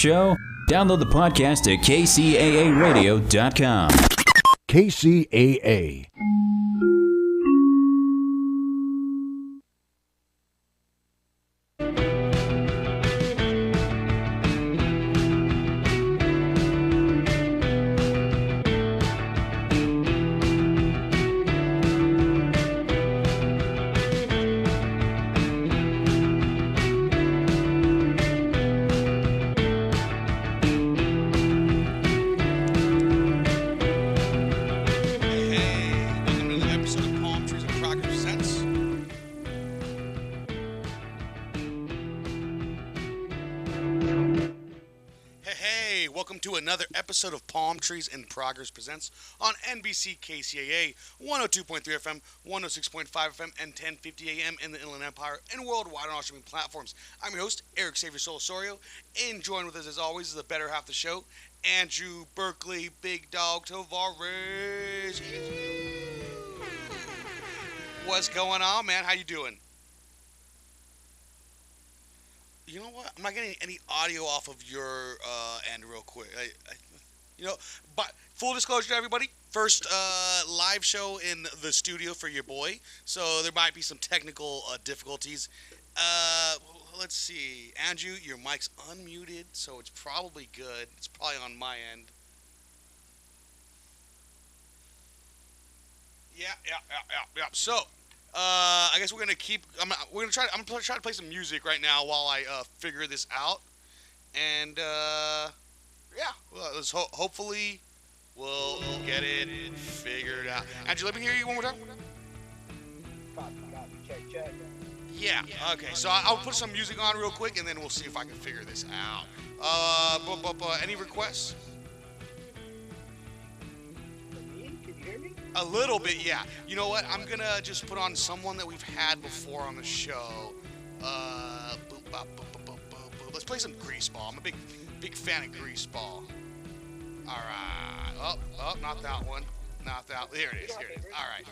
show? Download the podcast at kcaaradio.com. KCAA. Another episode of Palmtrees in Progress presents on NBC KCAA 102.3 FM, 106.5 FM, and 1050 AM in the Inland Empire and worldwide on all streaming platforms. I'm your host, Erick Osario, and joined with us as always is the better half of the show, Andrew Berkeley, Big Dog Tavares. What's going on, man? How you doing? You know what? I'm not getting any audio off of your end real quick. But full disclosure to everybody, first live show in the studio for your boy, so there might be some technical difficulties. Let's see. Andrew, your mic's unmuted, so it's probably good. It's probably on my end. Yeah. So, I guess we're gonna keep. I'm gonna try to play some music right now while I figure this out, and let's hopefully we'll get it figured out. Andrew, let me hear you one more time. Check. Yeah. Okay. So I'll put some music on real quick, and then we'll see if I can figure this out. Any requests? A little bit, yeah. You know what? I'm gonna just put on someone that we've had before on the show. Let's play some Greaseball. I'm a big fan of Greaseball. All right. Oh, not that one. Not that. Here it is. All right.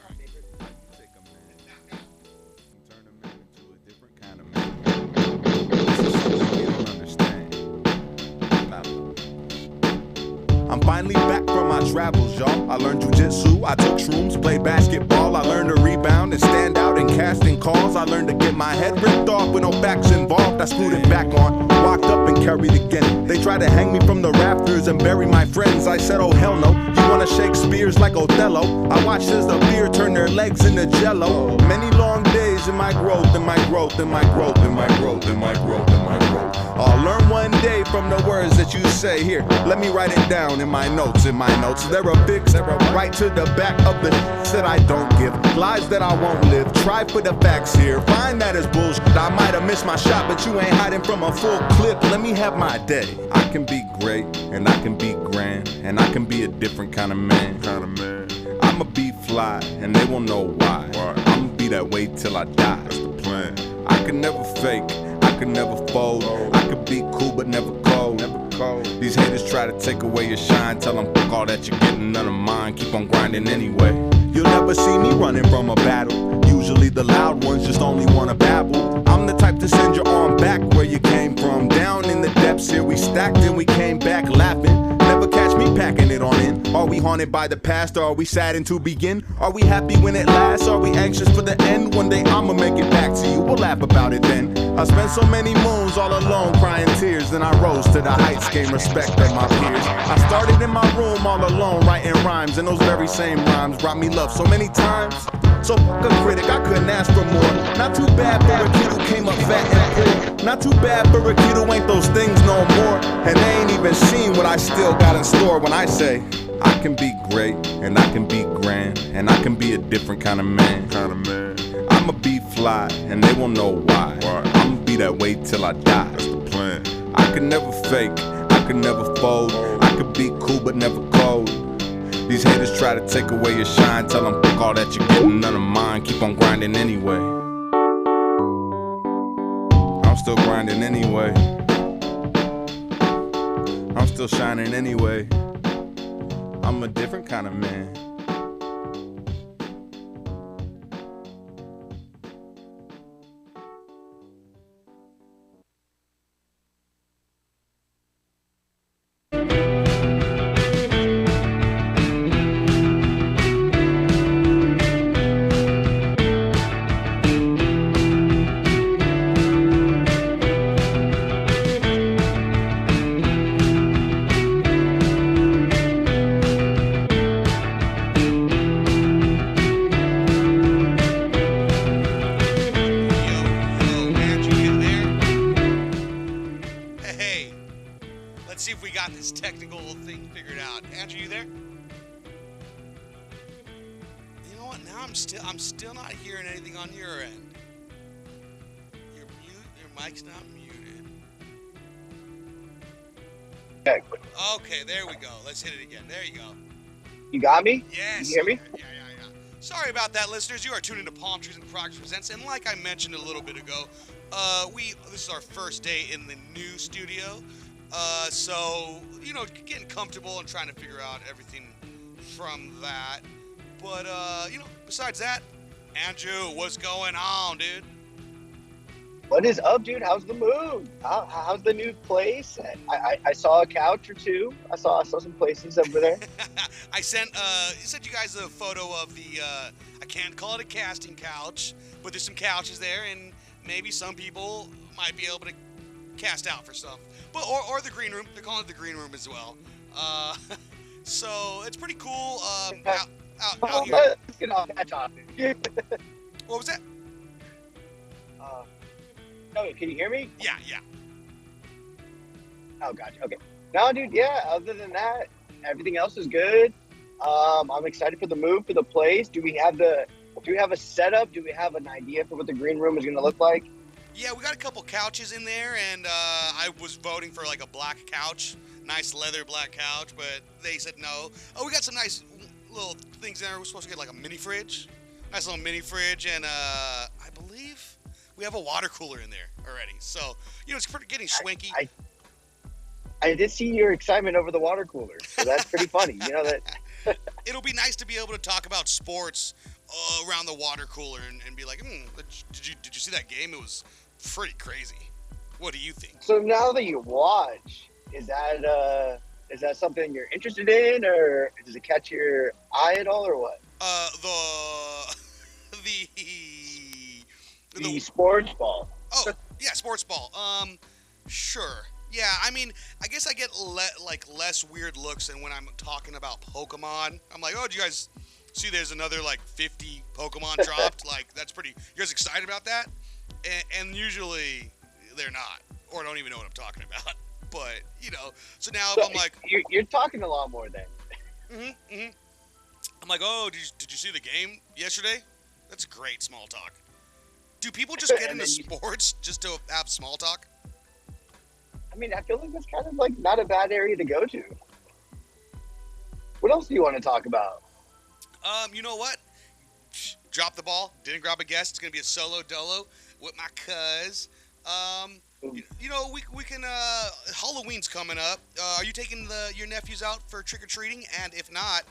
I'm finally back from my travels, y'all. I learned jujitsu, I took shrooms, played basketball. I learned to rebound and stand out in casting calls. I learned to get my head ripped off with no facts involved. I screwed it back on, walked up and carried again. They tried to hang me from the rafters and bury my friends. I said, oh hell no, you wanna Shakespeare's like Othello? I watched as the beer turn their legs into jello. Many long days in my growth, I'll learn one day from the words that you say. Here, let me write it down in my notes. They're affixed right to the back of the that I don't give. Lies that I won't live. Try for the facts here. Find that as bullshit. I might have missed my shot, but you ain't hiding from a full clip. Let me have my day. I can be great, and I can be grand, and I can be a different kind of man. I'ma be fly, and they won't know why. I'ma be that way till I die. That's the plan. I can never fake. I could never fold. I could be cool but never cold. These haters try to take away your shine. Tell them fuck all that you're getting, none of mine. Keep on grinding anyway. You'll never see me running from a battle. Usually the loud ones just only wanna babble. I'm the type to send your arm back where you came from. Down in the depths here we stacked and we came back laughing. Never catch me packing it on in. Are we haunted by the past or are we saddened to begin? Are we happy when it lasts? Are we anxious for the end? One day I'ma make it back to you. We'll laugh about it then. I spent so many moons all alone crying tears. Then I rose to the heights, gained respect of my peers. I started in my room all alone writing rhymes. And those very same rhymes brought me love so many times. So fuck a critic, I couldn't ask for more. Not too bad for a kid who came up fat and poor. Not too bad for a kid who ain't those things no more. And they ain't even seen what I still got in store when I say I can be great, and I can be grand, and I can be a different kind of man. I'ma be fly, and they won't know why. I'ma be that way till I die. That's the plan. I could never fake, I could never fold. I could be cool but never cold. These haters try to take away your shine. Tell them fuck all that you're getting, none of mine. Keep on grinding anyway. I'm still grinding anyway. I'm still shining anyway. I'm a different kind of man. Let's see if we got this technical thing figured out. Andrew, you there? You know what? Now I'm still not hearing anything on your end. Your mic's not muted. Okay, there we go. Let's hit it again. There you go. You got me? Yes. You hear me? Yeah. Sorry about that, listeners. You are tuned into Palmtrees and Progress Presents, and like I mentioned a little bit ago, this is our first day in the new studio. So, getting comfortable and trying to figure out everything from that. But, besides that, Andrew, what's going on, dude? What is up, dude? How's the move? How's the new place? I saw a couch or two. I saw some places over there. I sent you guys a photo of the, I can't call it a casting couch, but there's some couches there, and maybe some people might be able to cast out for stuff. But or the green room. They're calling it the green room as well. So it's pretty cool. Out here. Let's get off that topic. What was that? No, can you hear me? Yeah. Oh, gotcha. Okay. No, dude. Yeah. Other than that, everything else is good. I'm excited for the move for the place. Do we have a setup? Do we have an idea for what the green room is going to look like? Yeah, we got a couple couches in there, and I was voting for like a black couch, nice leather black couch, but they said no. Oh, we got some nice little things in there. We're supposed to get like a mini fridge, nice little mini fridge, and I believe we have a water cooler in there already. So it's getting swanky. I did see your excitement over the water cooler, so that's pretty funny. You know that. It'll be nice to be able to talk about sports around the water cooler and be like, did you see that game? It was pretty crazy. What do you think? So now that you watch, is that something you're interested in, or does it catch your eye at all, or what? The sports ball. Oh, yeah, sports ball. Sure. Yeah, I mean, I guess I get less weird looks than when I'm talking about Pokemon. I'm like, oh, did you guys see there's another 50 Pokemon dropped? That's pretty. You guys excited about that? And usually they're not, or don't even know what I'm talking about. But so now I'm like, you're talking a lot more then. I'm like, oh, did you see the game yesterday? That's great small talk. Do people just get into sports just to have small talk? I mean, I feel like that's kind of not a bad area to go to. What else do you want to talk about? You know what? Drop the ball. Didn't grab a guest. It's gonna be a solo dolo with my cuz. We can. Halloween's coming up. Are you taking your nephews out for trick or treating? And if not,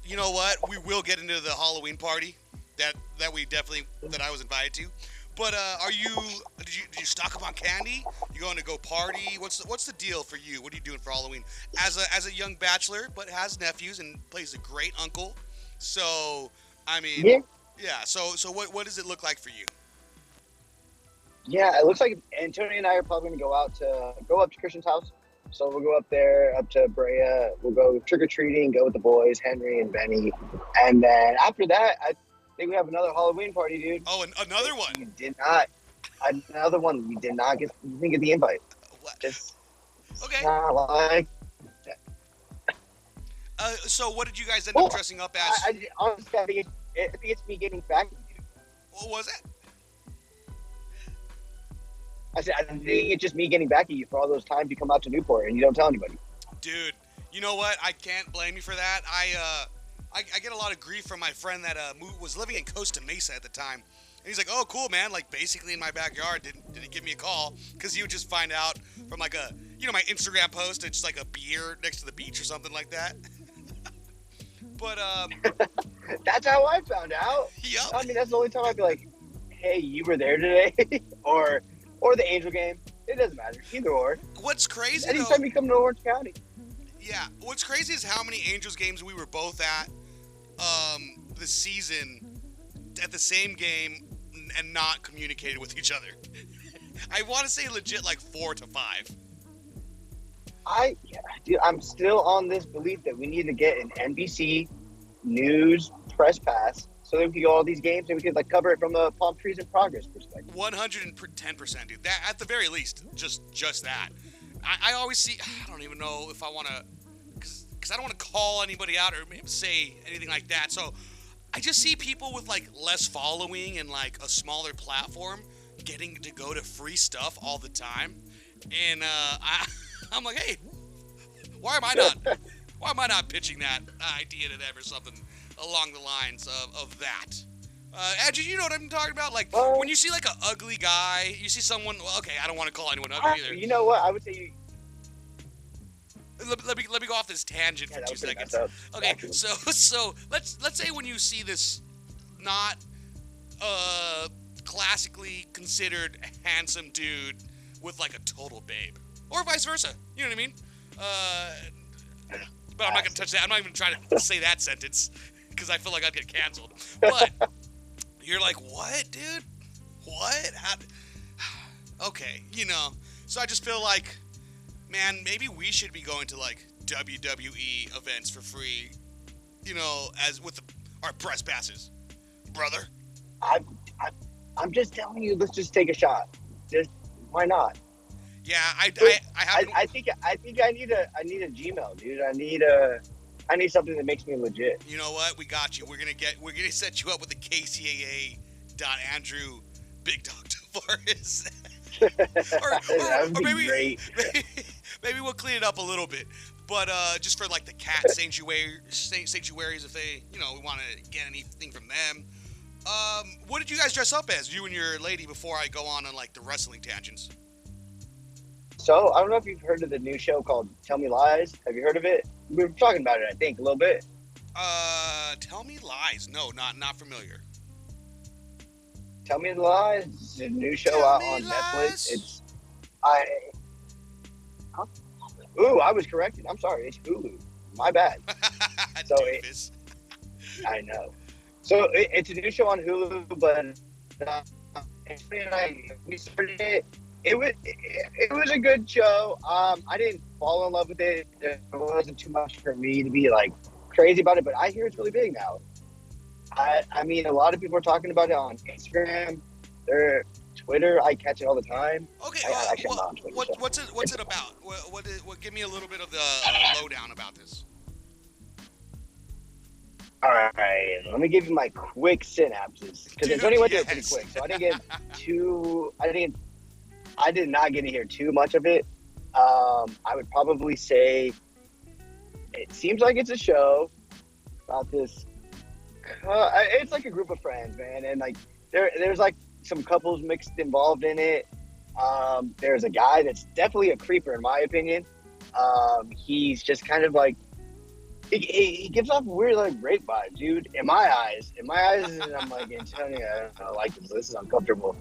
you know what? We will get into the Halloween party that I was invited to. But did you stock up on candy? You going to go party? What's the deal for you? What are you doing for Halloween? As a young bachelor, but has nephews and plays a great uncle. So I mean, yeah. So what does it look like for you? Yeah, it looks like Antonio and I are probably going to go up to Christian's house. So we'll go up there, up to Brea. We'll go trick-or-treating, go with the boys, Henry and Benny. And then after that, I think we have another Halloween party, dude. Oh, and another one? You did not. Another one. You did not get, you didn't get the invite. What? Just okay. Not like that. So what did you guys end up dressing up as? Honestly, I think it's me getting back at you. What was it? I said, I think it's just me getting back at you for all those times you come out to Newport and you don't tell anybody. Dude, you know what? I can't blame you for that. I get a lot of grief from my friend that was living in Costa Mesa at the time. And he's like, oh, cool, man. Basically in my backyard. Didn't give me a call. Because he would just find out from my Instagram post. It's just like a beer next to the beach or something like that. But, That's how I found out. Yep. I mean, that's the only time I'd be like, hey, you were there today? or the Angel game. It doesn't matter. Either or. What's crazy, anytime you come to Orange County. Yeah. What's crazy is how many Angels games we were both at this season at the same game and not communicated with each other. I want to say legit 4 to 5. Dude, I'm still on this belief that we need to get an NBC News press pass so that we can go all these games and we can cover it from a Palmtrees in Progress perspective. 110%, dude. That at the very least, just that. I always see. I don't even know if I want to, because I don't want to call anybody out or maybe say anything like that. So I just see people with like less following and like a smaller platform getting to go to free stuff all the time, and I'm like, hey, why am I not pitching that idea to them or something along the lines of that? Andrew, you know what I'm talking about? Like, when you see, like, an ugly guy, you see someone... Well, okay, I don't want to call anyone ugly either. You know what? I would say you... Let me go off this tangent for 2 seconds. Okay, so let's say when you see this not classically considered handsome dude with, like, a total babe. Or vice versa. You know what I mean? But I'm not going to touch that. I'm not even trying to say that sentence because I feel like I'd get canceled. But... You're like, what, dude? What? Okay, you know. So I just feel like, man, maybe we should be going to, like, WWE events for free, you know, as with our press passes. Brother? I'm just telling you, let's just take a shot. Just, why not? Yeah, I think I need a Gmail, dude. I need something that makes me legit. You know what? We got you. We're gonna set you up with the KCAA Andrew Big Dog Tavares. That would be maybe, great. Maybe we'll clean it up a little bit. But just for like the cat sanctuaries, if they, you know, we want to get anything from them. What did you guys dress up as, you and your lady, before I go on like the wrestling tangents? So I don't know if you've heard of the new show called Tell Me Lies. Have you heard of it? We were talking about it, I think, a little bit. Tell Me Lies. No, not familiar. Tell Me Lies. It's a new show out on Netflix. I was corrected. I'm sorry. It's Hulu. My bad. So I know. So it's a new show on Hulu, but we started it. It was a good show. I didn't fall in love with it. It wasn't too much for me to be like crazy about it, but I hear it's really big now. I mean, a lot of people are talking about it on Instagram, their Twitter. I catch it all the time. Okay, what's it about? What? Give me a little bit of the lowdown about this. All right, let me give you my quick synapses because it only went there pretty quick, so I didn't get too. I did not get to hear too much of it. I would probably say it seems like it's a show about this. It's like a group of friends, man, and like there's like some couples mixed involved in it. There's a guy that's definitely a creeper, in my opinion. He's just kind of like he gives off weird like rape vibes, dude. In my eyes, I'm like, Antonio, I don't like this. This is uncomfortable.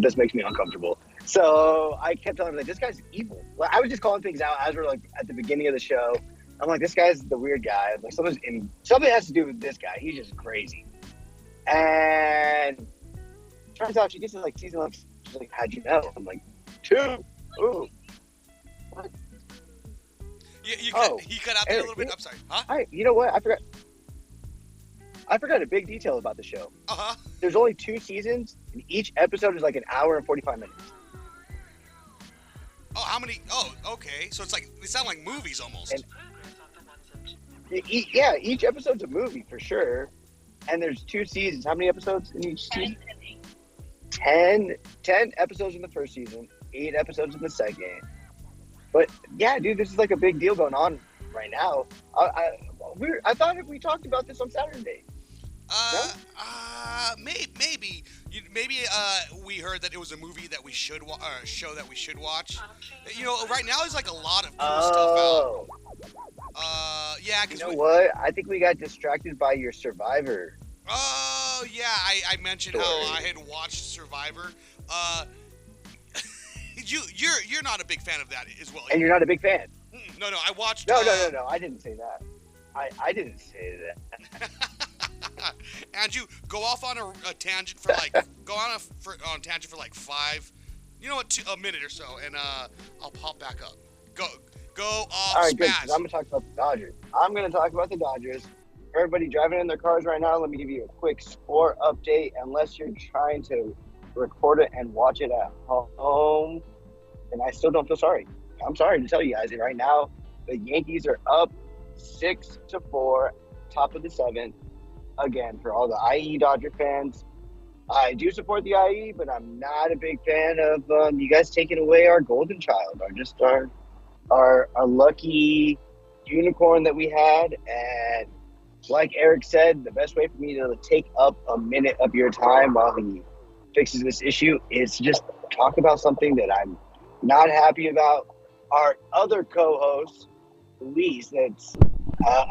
This makes me uncomfortable. So I kept telling him, like, this guy's evil. Like, I was just calling things out as we're like at the beginning of the show. I'm like, this guy's the weird guy. Like, something has to do with this guy. He's just crazy. And turns out she gets to like season 1. She's like, how'd you know? I'm like, 2. Ooh. What? You cut out there a little bit. I'm sorry. Huh? You know what? I forgot a big detail about the show. Uh-huh. There's only 2 seasons, and each episode is like an hour and 45 minutes. Oh, how many? Oh, okay. So it's like, they sound like movies almost. And, yeah, each episode's a movie for sure. And there's 2 seasons. How many episodes in each season? 10 episodes in the first season, 8 episodes in the second. But yeah, dude, this is like a big deal going on right now. I thought we talked about this on Saturday. Maybe we heard that it was a movie that we should watch, or a show that we should watch. You know, right now there's like a lot of cool stuff out. Yeah. You know what? I think we got distracted by your Survivor. Oh yeah, I mentioned how I had watched Survivor. You're not a big fan of that as well. And you're not a big fan. No, I watched. No. I didn't say that. I didn't say that. And you go off on a tangent for like on a tangent for like 5, you know what, a minute or so, and I'll pop back up. Go off. All right, good. Spaz. I'm gonna talk about the Dodgers. Everybody driving in their cars right now, let me give you a quick score update. Unless you're trying to record it and watch it at home, and I still don't feel sorry. I'm sorry to tell you guys, and right now the Yankees are up 6-4, top of the seventh. Again, for all the IE Dodger fans, I do support the IE, but I'm not a big fan of you guys taking away our golden child, our lucky unicorn that we had. And like Eric said, the best way for me to take up a minute of your time while he fixes this issue is just talk about something that I'm not happy about. Our other co-host, Luis, that's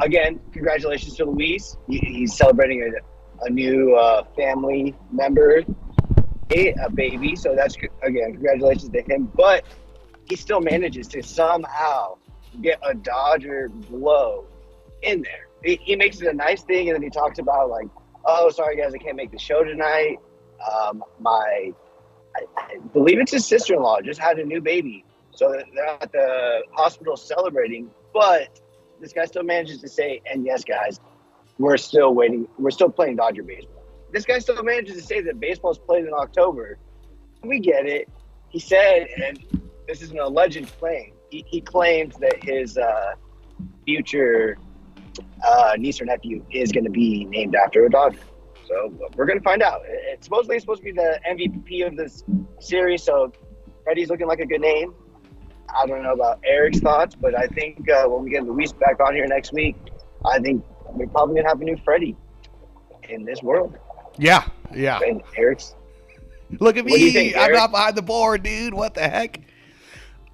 again, congratulations to Luis. He's celebrating a new family member, a baby. So that's, again, congratulations to him. But he still manages to somehow get a Dodger blow in there. He makes it a nice thing, and then he talks about like, oh, sorry guys, I can't make the show tonight. I believe it's his sister-in-law just had a new baby, so they're at the hospital celebrating. But this guy still manages to say, and yes, guys, we're still waiting. We're still playing Dodger baseball. This guy still manages to say that baseball's played in October. We get it. He said, and this is an alleged claim, he claims that his future niece or nephew is going to be named after a Dodger. So we're going to find out. It's supposed to be the MVP of this series, so Freddie's looking like a good name. I don't know about Eric's thoughts, but I think when we get Luis back on here next week, I think we're probably going to have a new Freddie in this world. Yeah. And Eric's. Look at What do you me. think, I'm Eric? not behind the board, dude. What the heck?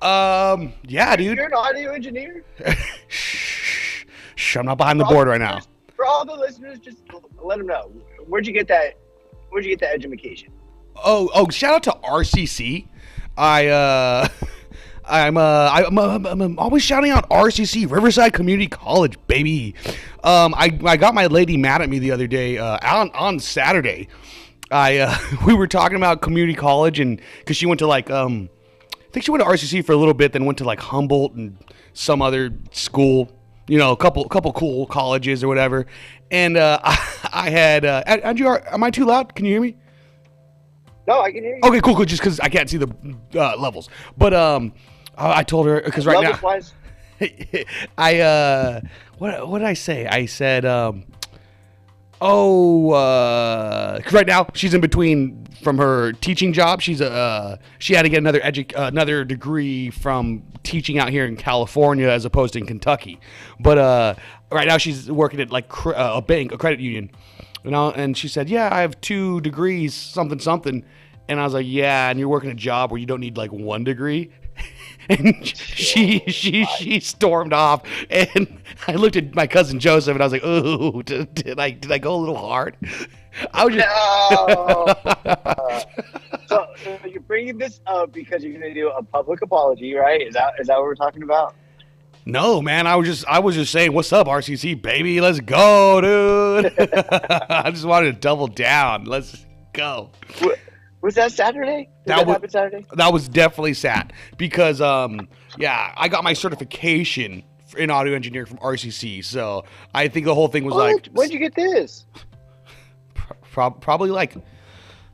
Yeah, dude. You're an audio engineer? Shh, I'm not behind the board right now. For all the listeners, just let them know. Where'd you get that education? Oh, shout out to RCC. I'm always shouting out RCC, Riverside Community College, baby. I got my lady mad at me the other day on Saturday. We were talking about community college, and because she went to I think she went to RCC for a little bit, then went to like Humboldt and some other school, a couple cool colleges or whatever. And I had Andrew, am I too loud? Can you hear me? No, I can hear you. Okay, cool. Just because I can't see the levels, but I told her because right now, Wise. what did I say? I said, because right now she's in between from her teaching job. She had to get another degree from teaching out here in California as opposed to in Kentucky. But right now she's working at like a bank, a credit union. And she said, yeah, I have 2 degrees, something. And I was like, yeah, and you're working a job where you don't need like 1 degree. And she stormed off, and I looked at my cousin Joseph, and I was like, "Ooh, did I go a little hard?" I was just So you're bringing this up because you're going to do a public apology, right? Is that what we're talking about? No, man. I was just saying, "What's up, RCC, baby? Let's go, dude." I just wanted to double down. Let's go. Was that Saturday? Did that happen Saturday? That was definitely sad because, I got my certification in audio engineering from RCC. So I think the whole thing was when'd you get this? Probably like,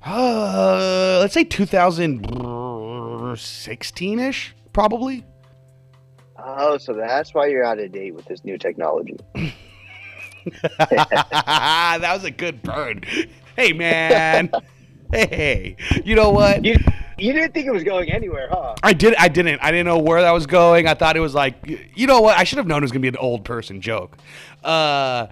let's say 2016-ish, probably. Oh, so that's why you're out of date with this new technology. That was a good burn. Hey, man. Hey, you know what? You didn't think it was going anywhere, huh? I didn't. I didn't know where that was going. I thought it was like, you know what? I should have known it was going to be an old person joke. Man,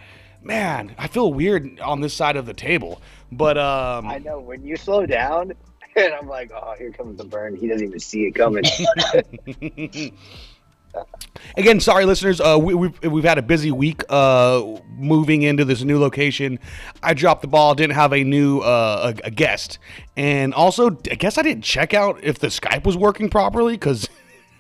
I feel weird on this side of the table. But I know, when you slow down, and I'm like, oh, here comes the burn. He doesn't even see it coming. Again, sorry, listeners. We've had a busy week moving into this new location. I dropped the ball. Didn't have a new a guest, and also I guess I didn't check out if the Skype was working properly because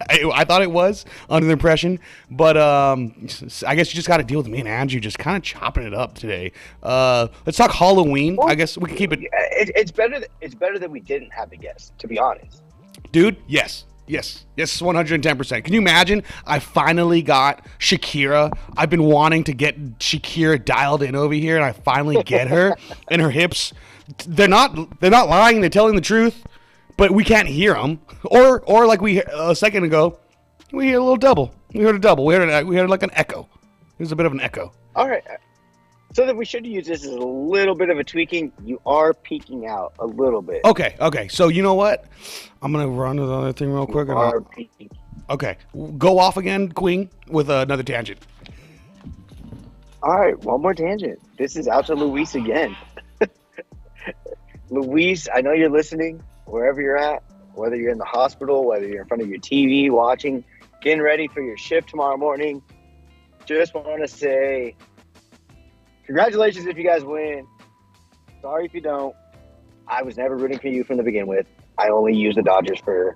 I thought it was under the impression. But I guess you just got to deal with me and Andrew just kind of chopping it up today. Let's talk Halloween. Well, I guess we can keep it. It's better that we didn't have a guest, to be honest. Dude, yes, 110%. Can you imagine? I finally got Shakira. I've been wanting to get Shakira dialed in over here, and I finally get her. And her hips, they're not lying. They're telling the truth, but we can't hear them. Or like we a second ago, We heard a little double. We heard a double. We heard like an echo. It was a bit of an echo. All right. So that we should use this as a little bit of a tweaking. You are peeking out a little bit. Okay. So you know what? I'm gonna run to the other thing real quick. Okay. Go off again, Queen, with another tangent. All right, one more tangent. This is out to Luis again. Luis, I know you're listening wherever you're at, whether you're in the hospital, whether you're in front of your TV watching, getting ready for your shift tomorrow morning. Just want to say congratulations if you guys win. Sorry if you don't. I was never rooting for you from the begin with. I only use the Dodgers for...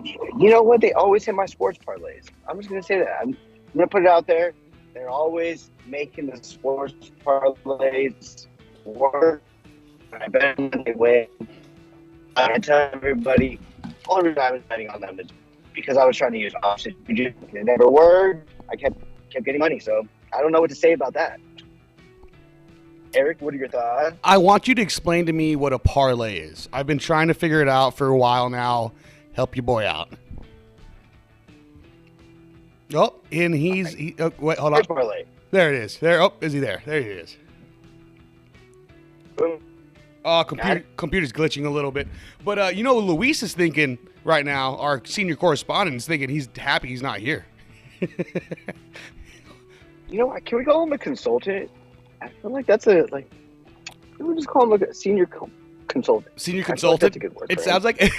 You know what? They always hit my sports parlays. I'm just going to say that. I'm going to put it out there. They're always making the sports parlays work. I bet when they win. I tell everybody, the only reason I was betting on them is because I was trying to use options. It never worked. I kept getting money, so I don't know what to say about that. Eric, what are your thoughts? I want you to explain to me what a parlay is. I've been trying to figure it out for a while now. Help your boy out. Oh, and wait, hold on. Parlay. There it is. Is he there? There he is. Boom. Oh, computer's glitching a little bit. But Luis is thinking right now, our senior correspondent is thinking he's happy he's not here. You know what? Can we call him a consultant? I feel like that's can we just call him a senior consultant? Senior consultant? Like that's a good word. It sounds like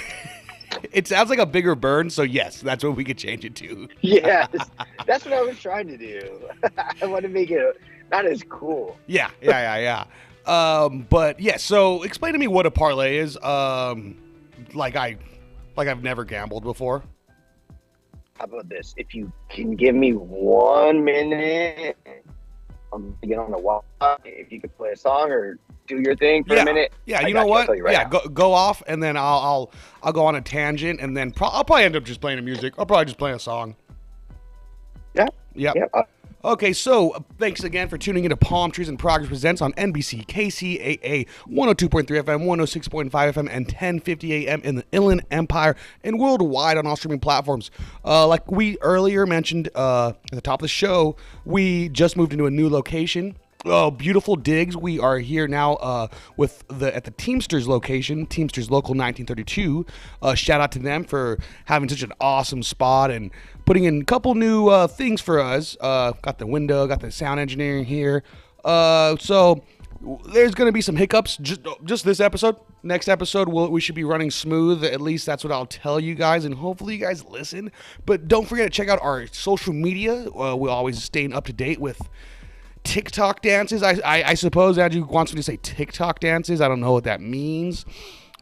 it sounds like a bigger burn, so yes, that's what we could change it to. Yes, that's what I was trying to do. I want to make it not as cool. Yeah. But yeah, so explain to me what a parlay is. Like I've never gambled before. How about this? If you can give me 1 minute, I'm gonna get on the wall. If you could play a song or do your thing for a minute. Yeah, you know what? Go off, and then I'll go on a tangent, and then I'll probably end up just playing the music. I'll probably just play a song. Yeah. Yep. Yeah. Okay, so thanks again for tuning into Palm Trees and Progress Presents on NBC KCAA 102.3 FM, 106.5 FM, and 1050 AM in the Inland Empire and worldwide on all streaming platforms. Like we earlier mentioned at the top of the show, we just moved into a new location. Oh, beautiful digs. We are here now at the Teamsters location, Teamsters Local 1932. Shout out to them for having such an awesome spot and putting in a couple new things for us. Got the window, got the sound engineering here. So there's going to be some hiccups just this episode. Next episode, we should be running smooth. At least that's what I'll tell you guys, and hopefully you guys listen. But don't forget to check out our social media. We're always staying up to date with TikTok dances. I suppose Andrew wants me to say TikTok dances. I don't know what that means.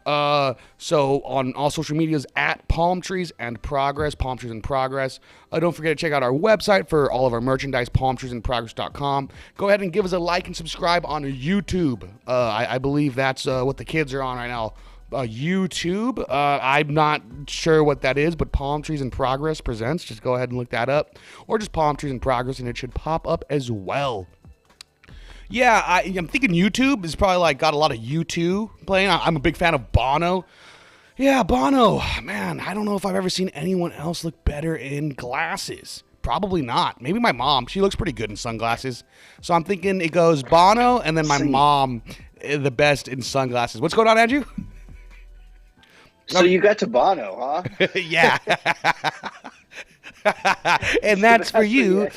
So on all social medias at Palmtrees and Progress, Palmtrees and Progress. Don't forget to check out our website for all of our merchandise, palmtreesandprogress.com. Go ahead and give us a like and subscribe on YouTube. I believe that's what the kids are on right now. YouTube. I'm not sure what that is, but Palm Trees in Progress presents. Just go ahead and look that up, or just Palm Trees in Progress, and it should pop up as well. Yeah, I'm thinking YouTube is probably got a lot of U2 playing. I'm a big fan of Bono. Yeah, Bono. Man, I don't know if I've ever seen anyone else look better in glasses. Probably not. Maybe my mom. She looks pretty good in sunglasses. So I'm thinking it goes Bono, and then my mom, the best in sunglasses. What's going on, Andrew? So you got to Bono, huh? Yeah. And that's for you.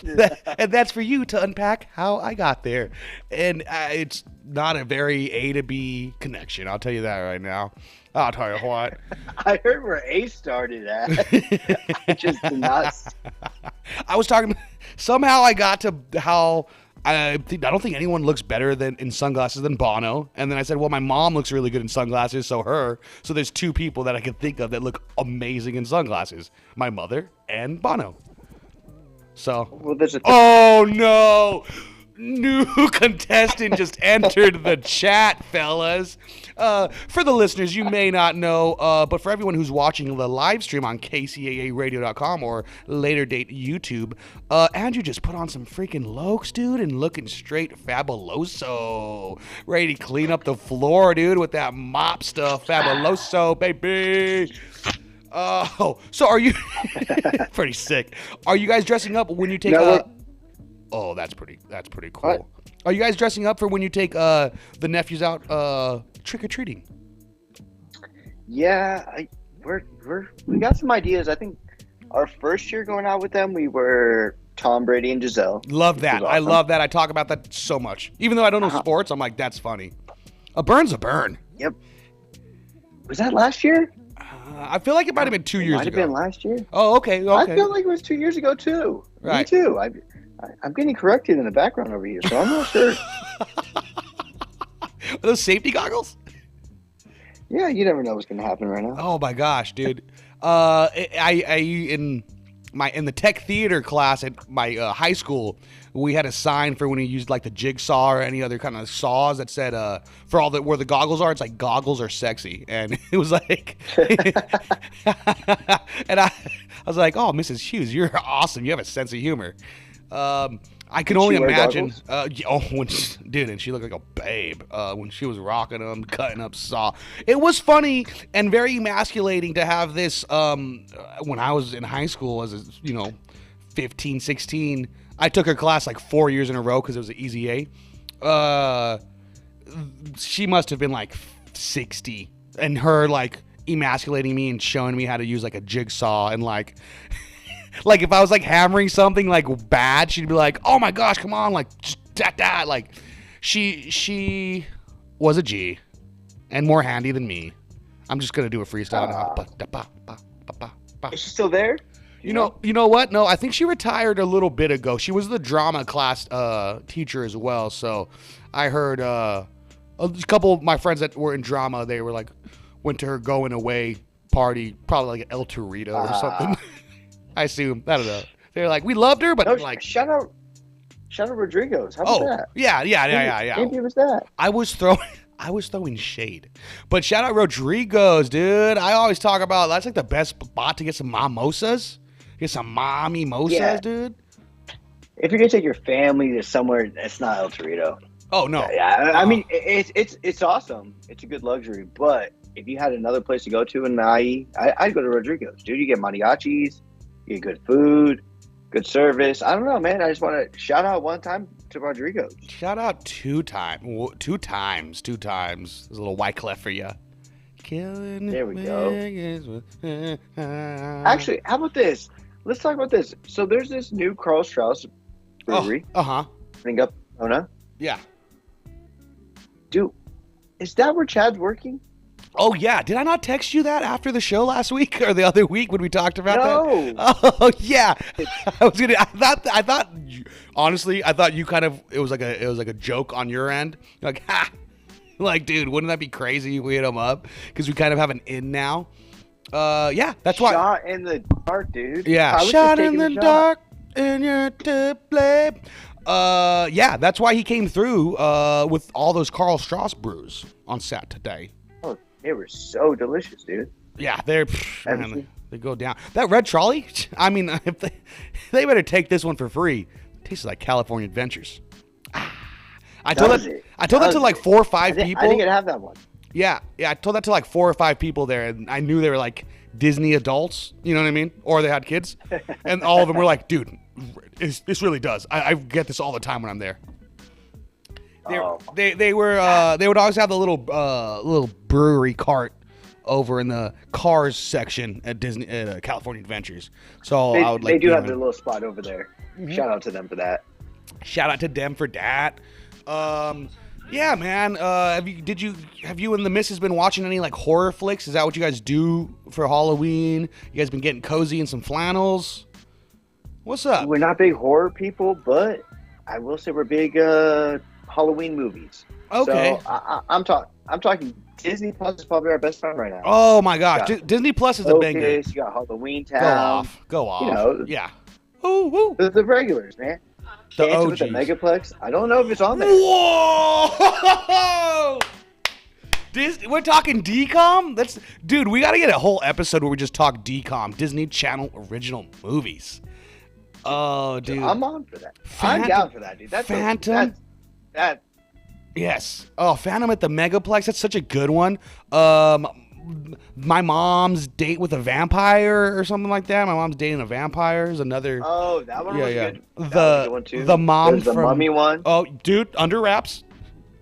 And that's for you to unpack how I got there. And it's not a very A to B connection. I'll tell you that right now. I'll tell you what. I heard where A started at. I just did not. I was talking. Somehow I got to how. I don't think anyone looks better in sunglasses than Bono. And then I said, well, my mom looks really good in sunglasses, so her. So there's two people that I can think of that look amazing in sunglasses. My mother and Bono. So. Well, there's oh, no. New contestant just entered the chat, fellas. For the listeners, you may not know, but for everyone who's watching the live stream on kcaaradio.com or later date YouTube, Andrew just put on some freaking lokes, dude, and looking straight fabuloso. Ready to clean up the floor, dude, with that mop stuff. Fabuloso, baby. Oh, so are you pretty sick? Are you guys dressing up when you take? Oh, that's pretty cool. What? Are you guys dressing up for when you take the nephews out trick or treating? Yeah, we got some ideas. I think our first year going out with them, we were Tom Brady and Giselle. Love that. Awesome. I love that. I talk about that so much. Even though I don't know sports, I'm like, that's funny. A burn's a burn. Yep. Was that last year? I feel like it might have been 2 years ago. Might have been last year. Oh, okay. I feel like it was 2 years ago too. Right. Me too. I'm getting corrected in the background over here, so I'm not sure. Are those safety goggles? Yeah, you never know what's gonna happen right now. Oh my gosh, dude. In the tech theater class at my high school, we had a sign for when you used like the jigsaw or any other kind of saws that said for all where the goggles are, it's like goggles are sexy, and it was like, and I was like, oh, Mrs. Hughes, you're awesome. You have a sense of humor. I can only imagine. Dude, and she looked like a babe when she was rocking them, cutting up saw. It was funny and very emasculating to have this. When I was in high school, as 15, 16, I took her class like 4 years in a row because it was an easy A. She must have been like 60, and her like emasculating me and showing me how to use like a jigsaw and like. Like if I was like hammering something like bad, she'd be like, "Oh my gosh, come on!" Like just that. Like she was a G, and more handy than me. I'm just gonna do a freestyle now. Is she still there? You know what? No, I think she retired a little bit ago. She was the drama class teacher as well. So I heard a couple of my friends that were in drama. They were like went to her going away party, probably like El Torito or something. I assume. I don't know. They're like, we loved her, but like, shout out Rodrigo's. How about that? Yeah. Maybe it was that. I was throwing shade, but shout out Rodrigo's, dude. I always talk about that's like the best spot to get some mimosas. Get some mimosas, dude. If you're gonna take your family to somewhere, it's not El Torito. Oh no. Yeah, I mean it's awesome. It's a good luxury, but if you had another place to go to in the IE, I'd go to Rodrigo's, dude. You get mariachis. You get good food, good service. I don't know, man. I just want to shout out one time to Rodrigo's. Shout out two times. There's a little Wyclef for you. Killing there we go. Actually, how about this? Let's talk about this. So there's this new Karl Strauss brewery. Opening up Kona. Yeah. Dude, is that where Chad's working? Oh yeah, did I not text you that after the show last week or the other week when we talked about that? No. Oh yeah, I thought honestly, I thought you kind of it was like a joke on your end, like ha, like dude, wouldn't that be crazy if we hit him up because we kind of have an in now. Yeah, that's why. Shot in the dark, dude. Yeah, shot in the dark in your display. Yeah, that's why he came through with all those Karl Strauss brews on Saturday. They were so delicious, dude. Yeah, they go down. That red trolley, I mean, if they better take this one for free. It tastes like California Adventures. I told that to like 4 or 5 people. I didn't have that one. Yeah, I told that to like 4 or 5 people there, and I knew they were like Disney adults, you know what I mean? Or they had kids. And all of them were like, dude, this really does. I get this all the time when I'm there. They would always have the little brewery cart over in the cars section at Disney California Adventures. So they do have their little spot over there. Mm-hmm. Shout out to them for that. Shout out to them for that. Yeah, man. Have you and the missus been watching any like horror flicks? Is that what you guys do for Halloween? You guys been getting cozy in some flannels? What's up? We're not big horror people, but I will say we're big Halloween movies. Okay. So I'm talking Disney Plus is probably our best friend right now. Oh my gosh, Disney Plus is a banger. You got Halloween Town. Go off. You know, yeah. Ooh. The regulars, man. The Dancing OGs. with the Megaplex. I don't know if it's on there. Whoa! We're talking DCOM? Dude, we got to get a whole episode where we just talk DCOM, Disney Channel original movies. Oh, dude. I'm on for that. I'm down for that, dude. That's Phantom. That. Yes. Oh, Phantom at the Megaplex. That's such a good one. My Mom's Date with a Vampire or something like that. My Mom's Dating a Vampire is another. Oh, that one was good. That was a good one too. The mom There's the from Mummy one. Oh, dude, Under Wraps.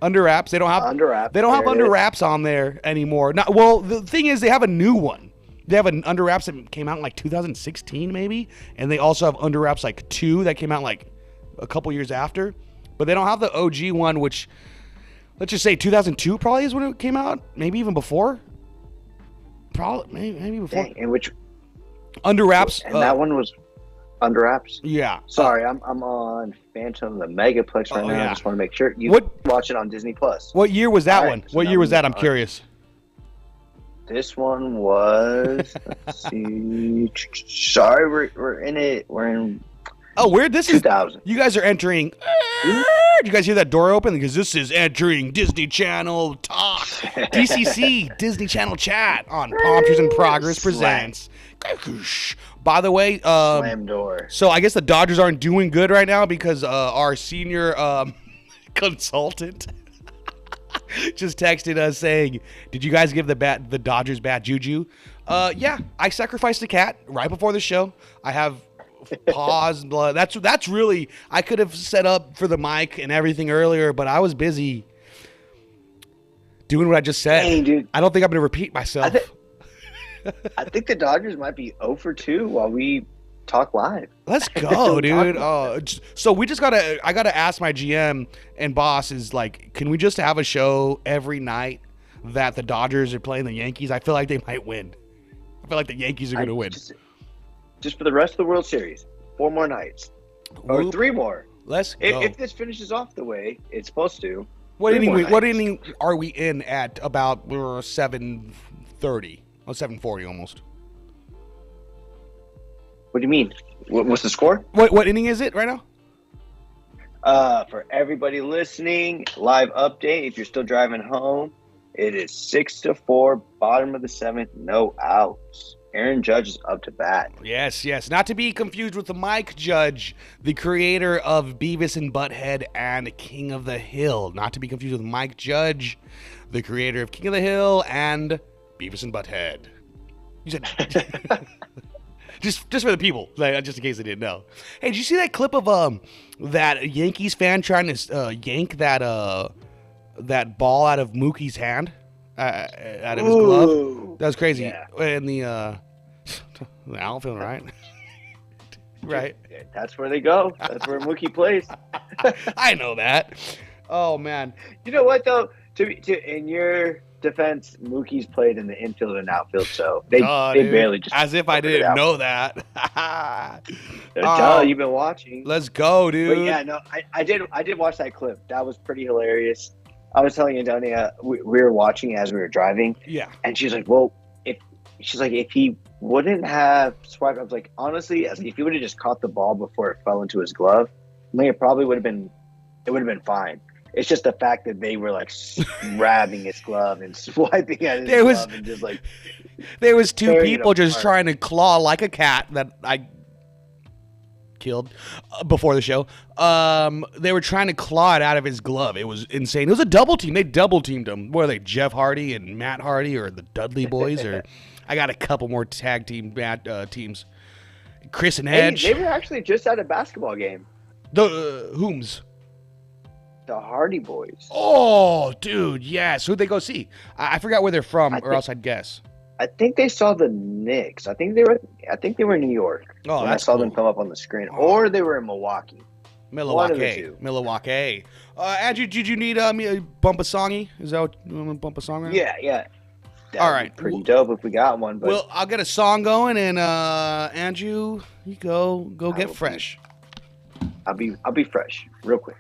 Under Wraps. They don't have Under Wraps. They don't have There it Under is. Wraps on there anymore. Not, well, the thing is, they have a new one. They have an Under Wraps that came out in like 2016 maybe, and they also have Under Wraps like 2 that came out like a couple years after. But they don't have the OG one, which let's just say 2002 probably is when it came out. Maybe even before. Probably maybe before. Dang, and which Under Wraps. and that one was Under Wraps. Yeah. Sorry, I'm on Phantom the Megaplex right now. yeah. I just want to make sure you What- watch it on Disney Plus. What year was that All right, one? so What now year was we that? move I'm on. curious. This one was. Let's see. Sorry, we're in it. We're in Oh, weird. This is 2000. You guys are entering. Did you guys hear that door open? Because this is entering Disney Channel Talk. DCC, Disney Channel Chat on Palmtrees in Progress presents. By the way, Slam door. so I guess the Dodgers aren't doing good right now because our senior consultant just texted us saying, "Did you guys give the Dodgers bad juju?" Yeah, I sacrificed a cat right before the show. I have paused. That's really. I could have set up for the mic and everything earlier, but I was busy doing what I just said. Dang, dude. I don't think I'm going to repeat myself. I think the Dodgers might be 0 for 2 while we talk live. Let's go, dude. Talk So we just I gotta ask my GM and boss is like, can we just have a show every night that the Dodgers are playing the Yankees? I feel like they might win. I feel like the Yankees are gonna win. Just for the rest of the World Series, 4 more nights or Whoop. 3 more. Let's go. If this finishes off the way it's supposed to. What 3 more inning? What nights. inning are we in at? About 7:30, 7:40 almost. What do you mean? What's the score? What inning is it right now? For everybody listening, live update. If you're still driving home, it is 6-4, bottom of the 7th, no outs. Aaron Judge is up to bat. Yes. Not to be confused with the Mike Judge, the creator of Beavis and Butthead and King of the Hill. Not to be confused with Mike Judge, the creator of King of the Hill and Beavis and Butthead. You said just for the people, like, just in case they didn't know. Hey, did you see that clip of that Yankees fan trying to yank that ball out of Mookie's hand, out of his glove? Ooh. That was crazy. Yeah. And the outfield, right? Right. That's where they go. That's where Mookie plays. I know that. Oh man. You know what though? In your defense, Mookie's played in the infield and outfield, so they Dude, barely just as if I figured it didn't out. know that. Duh, you've been watching. Let's go, But dude. yeah, no, I did watch that clip. That was pretty hilarious. I was telling Antonia, we were watching as we were driving, Yeah. and she's like, "Well, if he wouldn't have swiped," I was like, honestly, if he would have just caught the ball before it fell into his glove, I mean, it probably would have been fine. It's just the fact that they were like grabbing his glove and swiping at his glove and just like There was two tearing it people just apart. trying to claw like a cat that I killed before the show. They were trying to claw it out of his glove. It was insane. It was a double team. They double teamed him. What are they? Jeff Hardy and Matt Hardy, or the Dudley Boys? Or I got a couple more tag team teams. Chris and Hey, Edge. they were actually just at a basketball game. The whom's? The Hardy Boys. Oh, dude, yes. Who'd they go see? I forgot where they're from, I or think- else I'd guess. I think they saw the Knicks. I think they were in New York. Oh, when I that's saw them cool. come up on the screen, Oh. or they were in Milwaukee. One of the Milwaukee. two. Milwaukee. Andrew, did you need me to bump a songy? Is that what you want me to bump a song? Right? Yeah. That'd All be right. pretty dope if we got one. But Well, I'll get a song going, and Andrew, you go get will. fresh. I'll be fresh real quick.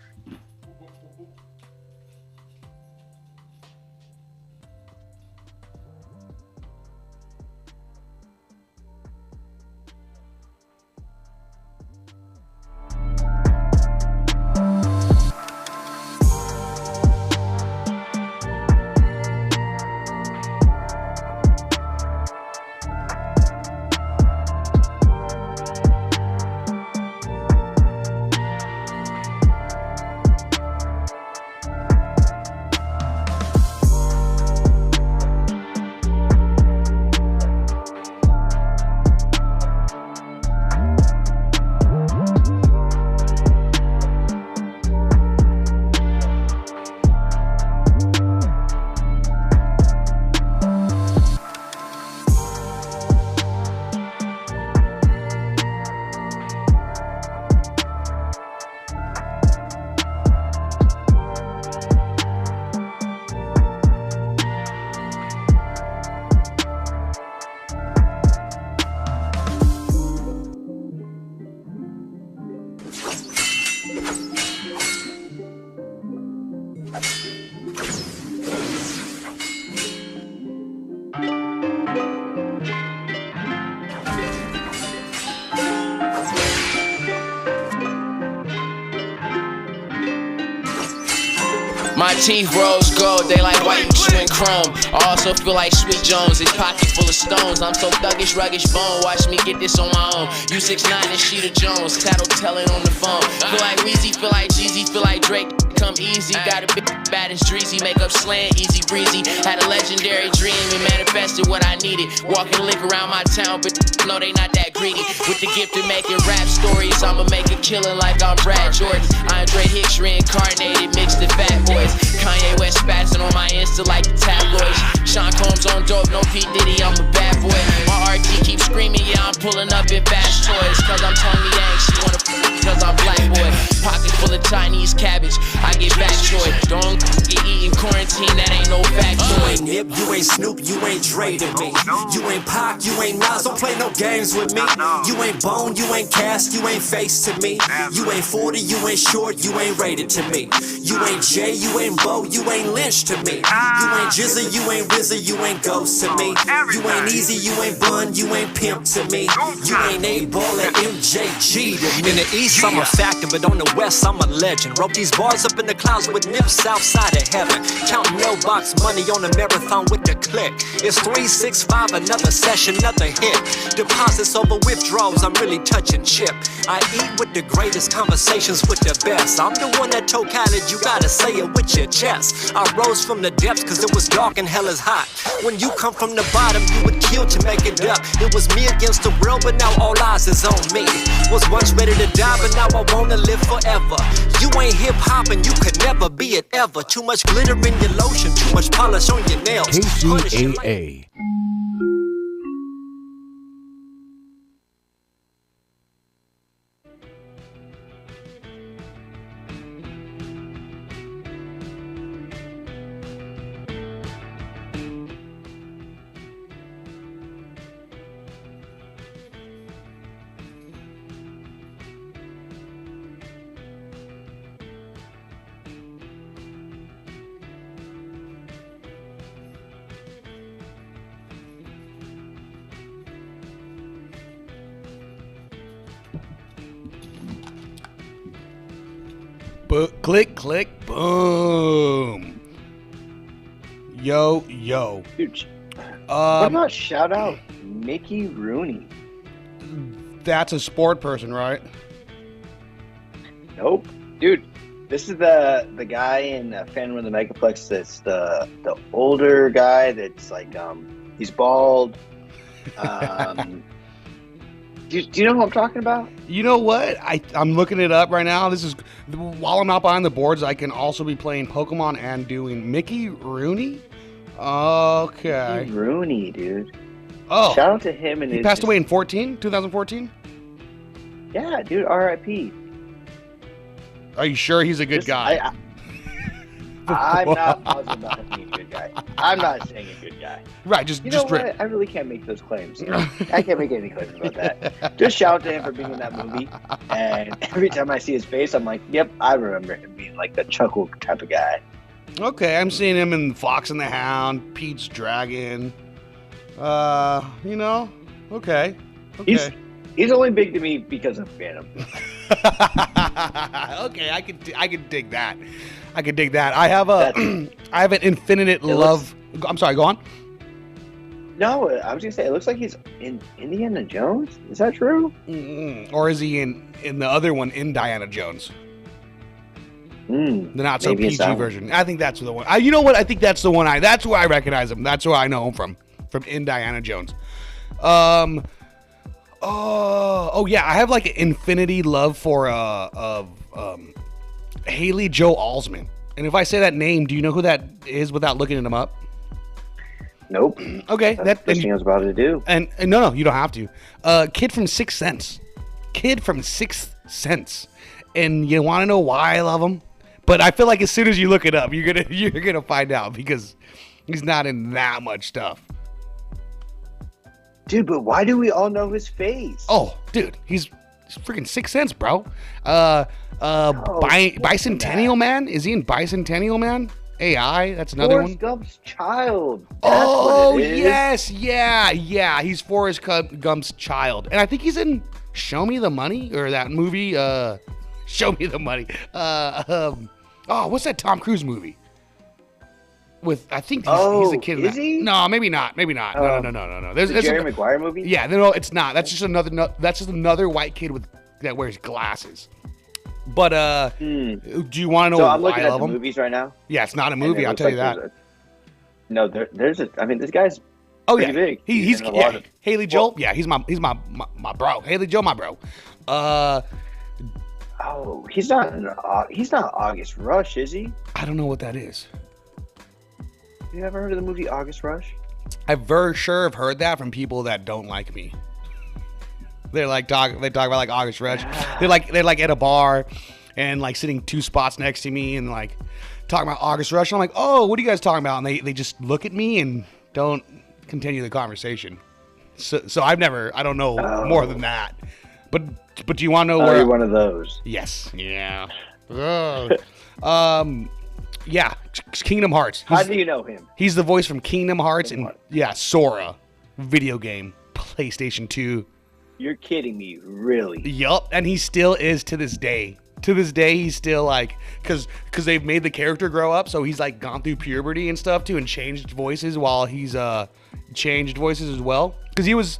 My teeth rose gold, they like white you chewing chrome. I also feel like Sweet Jones, his pocket full of stones. I'm so thuggish, ruggish bone, watch me get this on my own. You 6'9" and Sheeta Jones, tattletelling on the phone. Feel like Weezy, feel like Jeezy, feel like Drake. Come easy, got a big bad as Dreezy, make up slang, easy breezy. Had a legendary dream and manifested what I needed. Walking lick around my town, but no, they not that greedy. With the gift of making rap stories, I'ma make a killing like I'm Brad Jordan. Andre Hicks reincarnated, mixed the fat boys. Kanye West spazzing on my Insta like the tabloids. Sean Combs on dope, no P. Diddy, I'm a bad boy. My RT keeps screaming, yeah, I'm pulling up in fast toys. Cause I'm Tony Yang, she wanna cause I'm black boy. Pocket full of Chinese cabbage, I get back joy. Don't get eating quarantine, that ain't no fact You joy. ain't Nip, you ain't Snoop, you ain't Dre to me. You ain't Pac, you ain't Nas, don't play no games with me. You ain't Bone, you ain't Cass, you ain't Face to me. You ain't 40, you ain't Short, you ain't Rated to me. You ain't Jay, you ain't Bo, you ain't Lynch to me. You ain't Jizza, you ain't RZA, you ain't Ghost to me. You ain't Easy, you ain't Bun, you ain't Pimp to me. You ain't A-Ball or MJG to me. In the East, I'm a factor, but on the West, I'm a legend. Wrote these bars up in the clouds with nips outside of heaven. Counting mailbox money on a marathon with the click. It's 365, another session, another hit. Deposits over withdrawals, I'm really touching chip. I eat with the greatest, conversations with the best. I'm the one that told Khaled, you gotta say it with your chest. I rose from the depths cause it was dark and hell is hot. When you come from the bottom, you would kill to make it up. It was me against the world, but now all eyes is on me. Was once ready to die, but now I wanna live forever. You ain't hip hop and you could never be it ever. Too much glitter in your lotion, too much polish on your nails. KCAA. Click, click, boom. Yo, yo. Dude, what about shout out Mickey Rooney? That's a sport person, right? Nope. Dude, this is the guy in Phantom of the Megaplex that's the older guy that's like, he's bald. Do you know who I'm talking about? You know what? I'm looking it up right now. This is while I'm not behind the boards, I can also be playing Pokemon and doing Mickey Rooney. Okay. Mickey Rooney, dude. Oh. Shout out to him and he passed away in 2014? Yeah, dude, R.I.P. Are you sure he's a good guy? I'm not positive about him being a good guy. I'm not saying a good guy. Right, just know rip. what? I really can't make those claims. I can't make any claims about that. Just shout out to him for being in that movie. And every time I see his face, I'm like, yep, I remember him being like the chuckle type of guy. Okay, I'm seeing him in Fox and the Hound, Pete's Dragon. Okay. He's only big to me because of Phantom. Okay, I could dig that. I have an infinite love. I'm sorry, go on. No, I was gonna say it looks like he's in Indiana Jones. Is that true? Or is he in the other one, Indiana Jones? The not so PG version. I think that's the one. You know what? I think that's the one. That's where I recognize him. That's where I know him from Indiana Jones. Oh yeah, I have like an infinity love for Haley Joel Osment. And if I say that name, do you know who that is without looking him up? Nope. Okay, that's the first thing I was about to do. And no, you don't have to. Kid from Sixth Sense. And you want to know why I love him? But I feel like as soon as you look it up, you're gonna find out because he's not in that much stuff. Dude, but why do we all know his face? Oh, dude, he's freaking Sixth Sense, bro. Bicentennial Man? Is he in Bicentennial Man? AI, that's another Forrest one. Gump's child. Oh, yes, yeah. He's Forrest Gump's child, and I think he's in Show Me the Money or that movie. Show Me the Money. What's that Tom Cruise movie? with I think he's a kid. Is he? No, maybe not. Maybe not. No. The Jerry Maguire movie? Yeah, no, it's not. That's just another white kid that wears glasses. But do you want to know So why I'm looking I at love the him? movies right now. Yeah, it's not a and movie. it I'll looks tell you like that. No, there's a. I mean, this guy's pretty big. He's in a lot of- Haley Joel. Yeah, he's my bro. Haley Joel, my bro. Oh, he's not August Rush, is he? I don't know what that is. You ever heard of the movie August Rush? I very sure have heard that from people that don't like me. They talk about like August Rush. They're like at a bar and like sitting 2 spots next to me and like talking about August Rush. And I'm like, oh, what are you guys talking about? And they just look at me and don't continue the conversation. So I don't know more than that. But do you want to know where? You're one of those. Yes. Yeah. Yeah. Kingdom Hearts. How do you know him? He's the voice from Kingdom Hearts and Sora, video game, PlayStation 2. You're kidding me, really? Yup, and he still is to this day. To this day, he's still like, because they've made the character grow up, so he's like gone through puberty and stuff too, and changed voices while he's changed voices as well. Because he was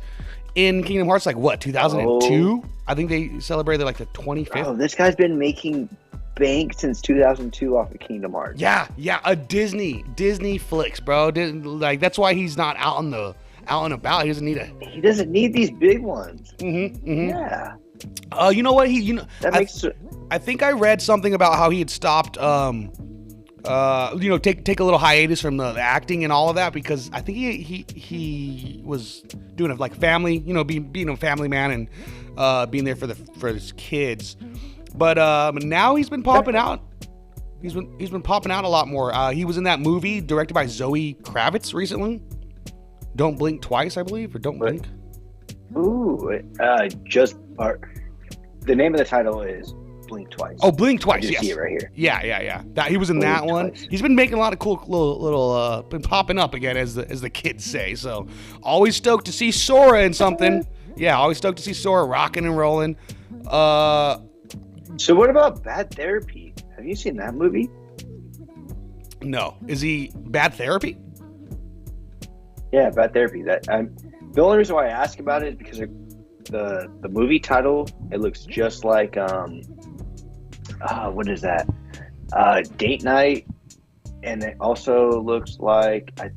in Kingdom Hearts like what 2002? I think they celebrated like the 25th. Oh, this guy's been making bank since 2002 off of Kingdom Hearts. Yeah, a Disney flicks, bro. Like that's why he's not out and about. He doesn't need these big ones. Yeah. You know what? I think I read something about how he had stopped take a little hiatus from the acting and all of that because I think he was doing it like family, being a family man and being there for his kids. But now he's been popping out. He's been popping out a lot more. He was in that movie directed by Zoe Kravitz recently. Don't Blink Twice, I believe, or Don't Blink. Ooh, the name of the title is Blink Twice. Oh, Blink Twice, yes. You see it right here. Yeah. He was in Blink that one. Twice. He's been making a lot of cool little been popping up again, as the kids say. So always stoked to see Sora in something. Yeah, always stoked to see Sora rocking and rolling. So what about Bad Therapy? Have you seen that movie? No. Is he Bad Therapy? Yeah, Bad Therapy. The only reason why I ask about it is because the movie title, it looks just like what is that? Date Night, and it also looks like it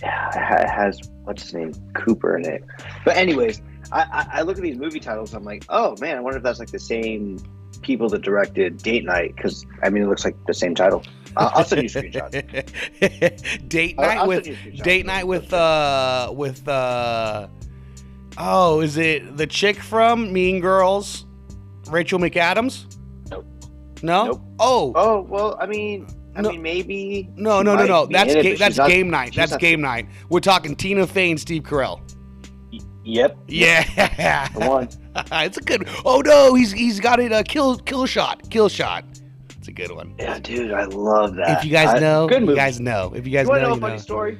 has what's his name, Cooper in it. But anyways, I look at these movie titles, I'm like, oh man, I wonder if that's like the same people that directed Date Night, because it looks like the same title. I'll send you screenshots. Date night with oh, is it the chick from Mean Girls, Rachel McAdams? Nope. No. Nope. Oh, well, I mean maybe. No. That's game night. That's game night. We're talking Tina Fey and Steve Carell. Yep. Yeah. The one. It's a good. Oh no, he's got it. Kill shot. It's a good one. Yeah, dude, I love that. If you guys know, good movie. you guys know. If you guys you want know, to know a funny story?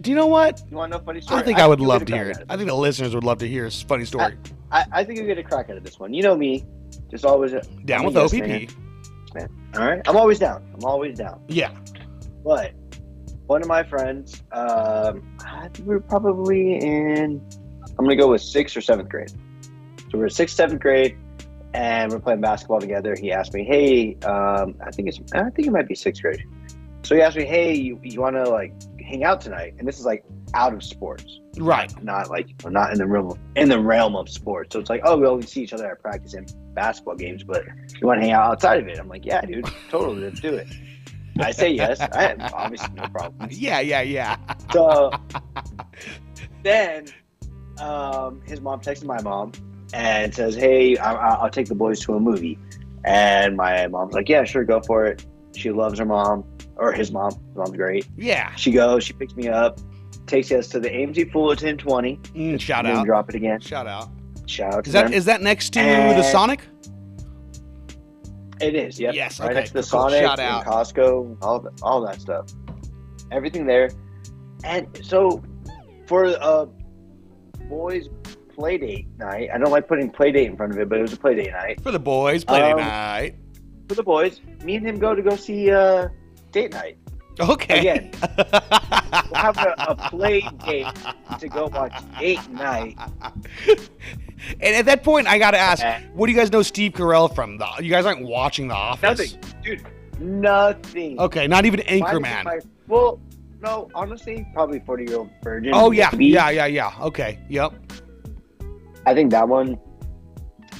Do you know what? You want to know a funny story? I think I would love to hear it. I think the listeners would love to hear a funny story. I think you get a crack out of this one. You know me, just always down with OPP. Man. All right, I'm always down. Yeah. But one of my friends, I think we were probably in. I'm gonna go with 6th or 7th grade. So we're in 6th, 7th grade, and we're playing basketball together. He asked me, "Hey, I think it might be 6th grade." So he asked me, "Hey, you want to like hang out tonight?" And this is like out of sports, right? Not not in the realm of sports. So it's like, oh, we only see each other at practice and basketball games, but you want to hang out outside of it? I'm like, yeah, dude, totally, let's do it. I say yes. I have obviously no problem. Yeah. So then. His mom texted my mom and says, "Hey, I'll take the boys to a movie." And my mom's like, "Yeah, sure, go for it." She loves her mom, or his mom. His mom's great. Yeah. She goes, she picks me up, takes us to the AMC Fullerton 20. Shout out. Drop it again. Shout out. Is that next to the Sonic? It is. Yep. Yes. Right okay. next to the Sonic, Shout out. Costco, all that stuff. Everything there. And so for boys play date night. I don't like putting play date in front of it, but it was a play date night. For the boys, play date night. For the boys, me and him go see date night. Okay. Again, we'll have a play date to go watch date night. And at that point, I got to ask, what do you guys know Steve Carell from? You guys aren't watching The Office? Nothing. Dude, nothing. Okay, not even Anchorman. Well, no, honestly, probably 40-Year-Old Virgin. Oh, yeah. Maybe. Yeah. Okay, yep. I think that one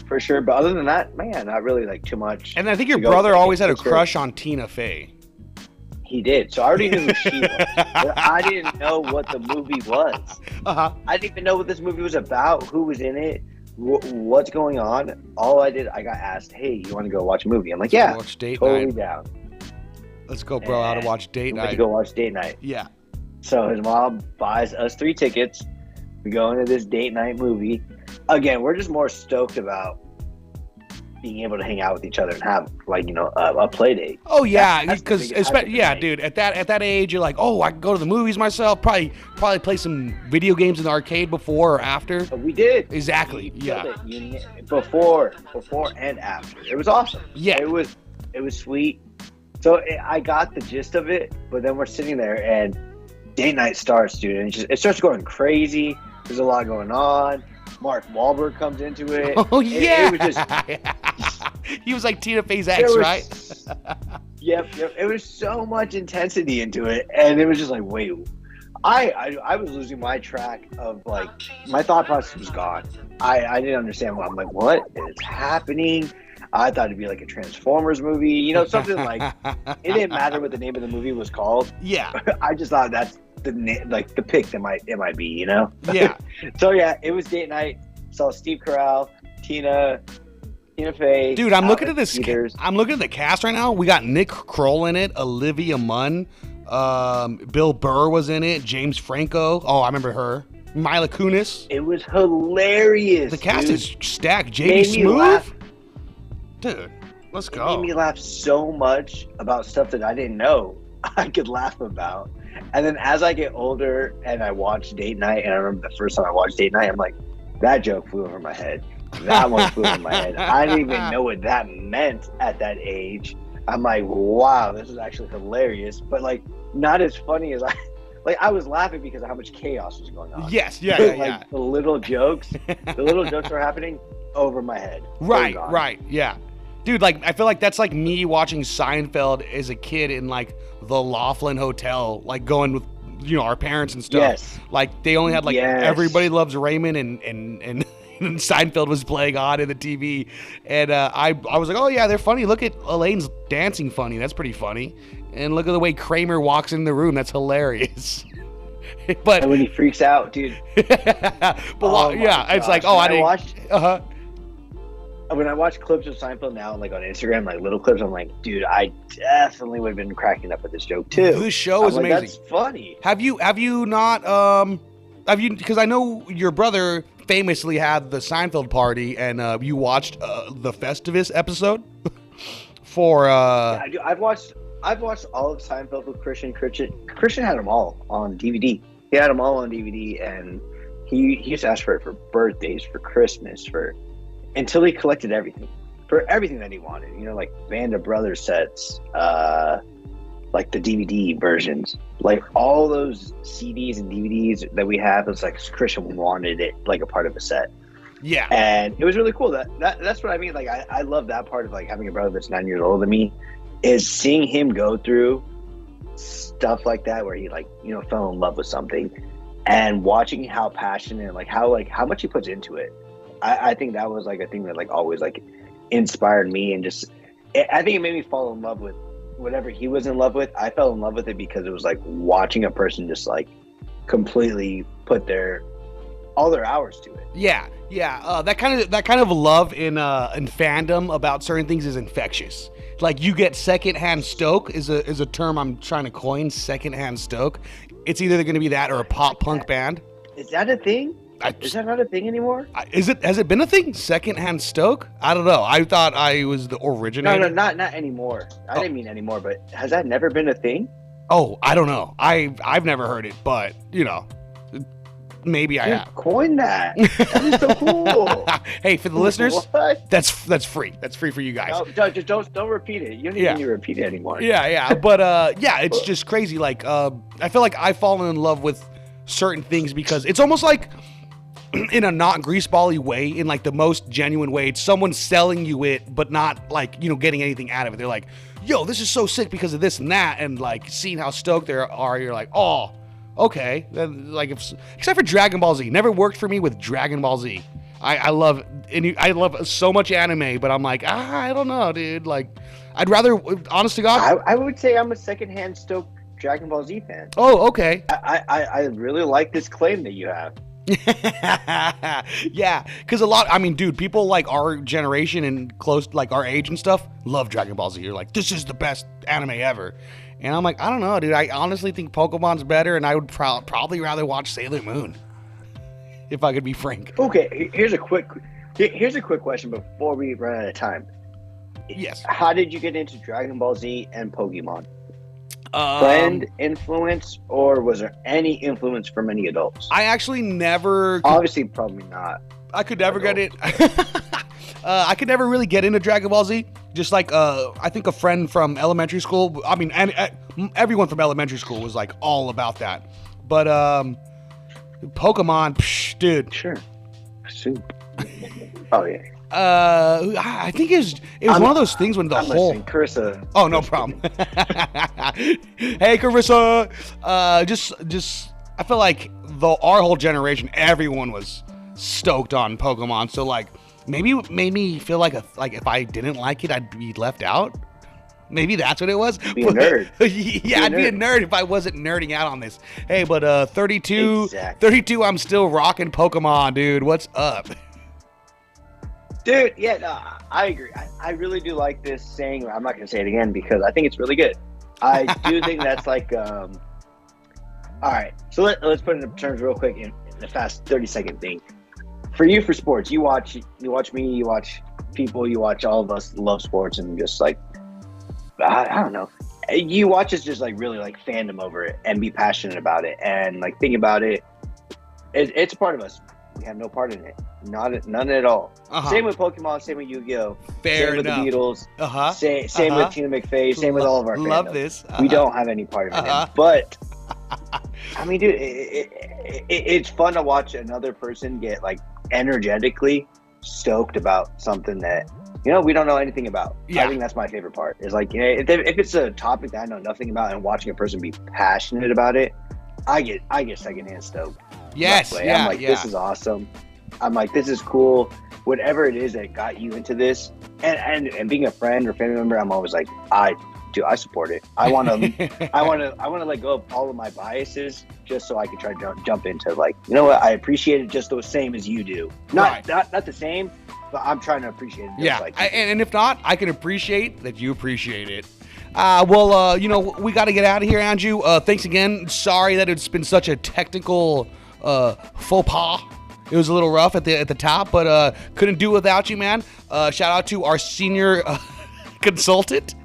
for sure. But other than that, man, not really like too much. And I think your brother always had a crush on Tina Fey. He did. So I already knew who she was. But I didn't know what the movie was. Uh-huh. I didn't even know what this movie was about, who was in it, what's going on. All I did, I got asked, hey, you want to go watch a movie? I'm like, yeah, watch date totally night. Down. Let's go, bro, out to watch date night. Let's go watch date night. Yeah. So his mom buys us 3 tickets. We go into this date night movie. Again, we're just more stoked about being able to hang out with each other and have a play date. Oh yeah, That's because dude, at that age, you're like, oh, I can go to the movies myself. Probably play some video games in the arcade before or after. But we did exactly. Yeah. Before and after, it was awesome. Yeah, it was sweet. So I got the gist of it, but then we're sitting there and date night starts, dude, and it starts going crazy. There's a lot going on. Mark Wahlberg comes into it. Oh yeah, it was just he was like Tina Fey's ex, right? Yep. It was so much intensity into it, and it was just like, wait, I was losing my track of like my thought process was gone. I didn't understand what I'm like. What is happening? I thought it'd be like a Transformers movie, something like. It didn't matter what the name of the movie was called. Yeah, I just thought that's the pick that it might be, Yeah. So yeah, it was date night. Saw Steve Carell, Tina Fey. Dude, I'm looking at this. I'm looking at the cast right now. We got Nick Kroll in it, Olivia Munn, Bill Burr was in it, James Franco. Oh, I remember her. Mila Kunis. It was hilarious. The cast is stacked. JD Made me Smooth. laugh. Dude, let's go. It made me laugh so much about stuff that I didn't know I could laugh about. And then as I get older and I watch date night, and I remember the first time I watched date night, I'm like, that joke flew over my head. That one flew over my head. I didn't even know what that meant at that age. I'm like, wow, this is actually hilarious, but like not as funny as I was laughing because of how much chaos was going on. Yes, yeah. The little jokes were happening over my head. Right, yeah. Dude, like I feel like that's like me watching Seinfeld as a kid in like the Laughlin Hotel, like going with our parents and stuff. Yes. Like they only had like Everybody Loves Raymond and Seinfeld was playing on in the TV, and I was like, oh yeah, they're funny. Look at Elaine's dancing funny. That's pretty funny. And look at the way Kramer walks in the room. That's hilarious. But and when he freaks out, dude. It's like, oh, I didn't. When I watch clips of Seinfeld now, like on Instagram, like little clips, I'm like, dude, I definitely would have been cracking up at this joke too. This show is amazing. That's funny. Have you not? Because I know your brother famously had the Seinfeld party, and you watched the Festivus episode for. Yeah, I do. I've watched all of Seinfeld with Christian. Christian had them all on DVD. He had them all on DVD, and he used to ask for it for birthdays, for Christmas, until he collected everything that he wanted. Like Band of Brothers sets, like the DVD versions, like all those CDs and DVDs that we have. It's like Christian wanted it like a part of a set. Yeah, and it was really cool. That's what I mean. Like I love that part of like having a brother that's 9 years older than me, is seeing him go through stuff like that where he fell in love with something, and watching how passionate and how much he puts into it. I think that was like a thing that like always like inspired me, and I think it made me fall in love with whatever he was in love with. I fell in love with it because it was like watching a person just like completely put all their hours to it. Yeah. That kind of love in fandom about certain things is infectious. Like you get secondhand stoke is a term I'm trying to coin. Secondhand stoke. It's either going to be that or a pop punk band. Is that a thing? Is that not a thing anymore? Has it been a thing? Secondhand stoke? I don't know. I thought I was the originator. No, not anymore. I didn't mean anymore, but has that never been a thing? Oh, I don't know. I've never heard it, but Maybe I have. Coin that. That is so cool. Hey, for the listeners, What? that's free. That's free for you guys. No, don't repeat it. You don't even need to repeat it anymore. Yeah. But it's just crazy. Like, I feel like I've fallen in love with certain things because it's almost like in a not greaseball-y way, in like the most genuine way. It's someone selling you it, but not like, getting anything out of it. They're like, yo, this is so sick because of this and that. And like seeing how stoked they are, you're like, oh, okay. Then, like, except for Dragon Ball Z. Never worked for me with Dragon Ball Z. I love so much anime, but I'm like, I don't know, dude. Like, I'd rather, honest to God. I would say I'm a secondhand stoked Dragon Ball Z fan. Oh, okay. I really like this claim that you have. Yeah, because dude, people like our generation and close, like our age and stuff, love Dragon Ball Z. You're like, this is the best anime ever. And I'm like, I don't know, dude. I honestly think Pokemon's better, and I would probably rather watch Sailor Moon, if I could be frank. Okay, here's a quick question before we run out of time. Yes. How did you get into Dragon Ball Z and Pokemon? Friend influence, or was there any influence from any adults? I actually never. Obviously, probably not. I could never get it. I could never really get into Dragon Ball Z. Just like I think a friend from elementary school. I mean, and everyone from elementary school was like all about that. But Pokemon, dude. Sure. Soup. Oh yeah. I think it was one of those things when the whole Carissa. Oh, no problem. Hey, Carissa. Just I feel like our whole generation, everyone was stoked on Pokemon. So like maybe it made me feel like if I didn't like it, I'd be left out. Maybe that's what it was. Be a nerd. Yeah, I'd be a nerd if I wasn't nerding out on this. Hey, but 32, 32, I'm still rocking Pokemon, dude. What's up? Dude, yeah, no, I agree. I really do like this saying. I'm not going to say it again because I think it's really good. I do think that's like, all right. So let's put it in terms real quick in a fast 30-second thing. For you, for sports, you watch me, you watch people, you watch all of us love sports and just like, I don't know. You watch us just like really like fandom over it and be passionate about it and like think about it. It's a part of us. We have no part in it. None at all. Uh-huh. Same with Pokemon. Same with Yu-Gi-Oh. Fair same enough. With the Beatles. Uh-huh. Same with Tina McFay. Same with all of our love fandoms. This. We don't have any part of it. But I mean, dude, it's fun to watch another person get like energetically stoked about something that we don't know anything about. Yeah. I think that's my favorite part. Is like if it's a topic that I know nothing about and watching a person be passionate about it, I get secondhand stoked. Yes, yeah, I'm like, this is awesome. I'm like, this is cool. Whatever it is that got you into this, and being a friend or family member, I'm always like, I support it. I want to let go of all of my biases just so I can try to jump into like, you know what? I appreciate it just the same as you do. Not the same, but I'm trying to appreciate it. Yeah, like and if not, I can appreciate that you appreciate it. We got to get out of here, Andrew. Thanks again. Sorry that it's been such a technical faux pas. It was a little rough at the top, but couldn't do without you, man. Shout out to our senior consultant.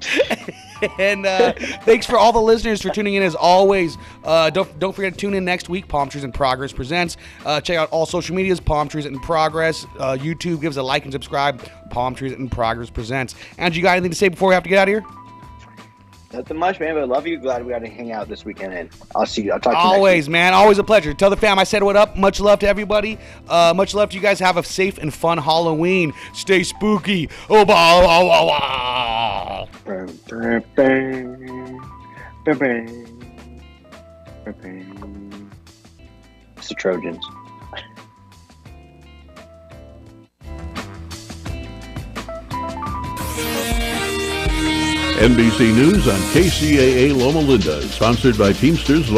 And thanks for all the listeners for tuning in as always. Don't forget to tune in next week. Palmtrees in Progress presents. Check out all social medias, Palmtrees in Progress. YouTube, give us a like and subscribe. Palmtrees in Progress presents. And you got anything to say before we have to get out of here? Nothing much, man, but I love you. Glad we got to hang out this weekend, and I'll see you. I'll talk to you always, next week. Man. Always a pleasure. Tell the fam I said what up. Much love to everybody. Much love to you guys. Have a safe and fun Halloween. Stay spooky. Oh, It's the Trojans. NBC News on KCAA Loma Linda, sponsored by Teamsters